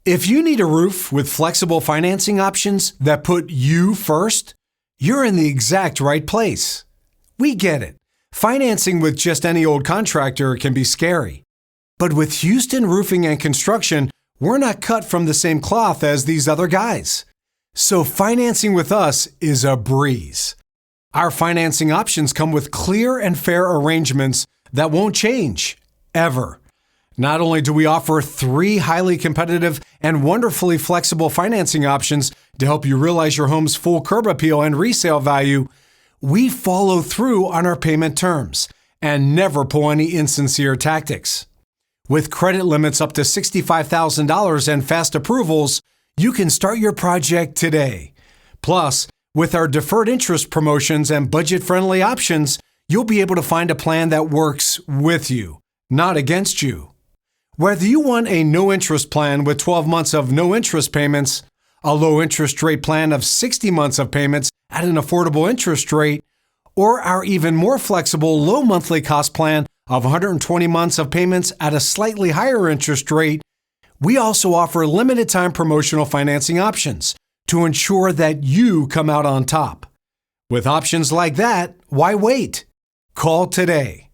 If you need a roof with flexible financing options that put you first, you're in the exact right place. We get it. Financing with just any old contractor can be scary. But with Houston Roofing and Construction, we're not cut from the same cloth as these other guys. So financing with us is a breeze. Our financing options come with clear and fair arrangements that won't change, ever. Not only do we offer 3 highly competitive and wonderfully flexible financing options to help you realize your home's full curb appeal and resale value, we follow through on our payment terms and never pull any insincere tactics. With credit limits up to $65,000 and fast approvals, you can start your project today. Plus, with our deferred interest promotions and budget-friendly options, you'll be able to find a plan that works with you, not against you. Whether you want a no-interest plan with 12 months of no interest payments, a low-interest rate plan of 60 months of payments at an affordable interest rate, or our even more flexible low monthly cost plan of 120 months of payments at a slightly higher interest rate, we also offer limited-time promotional financing options to ensure that you come out on top. With options like that, why wait? Call today.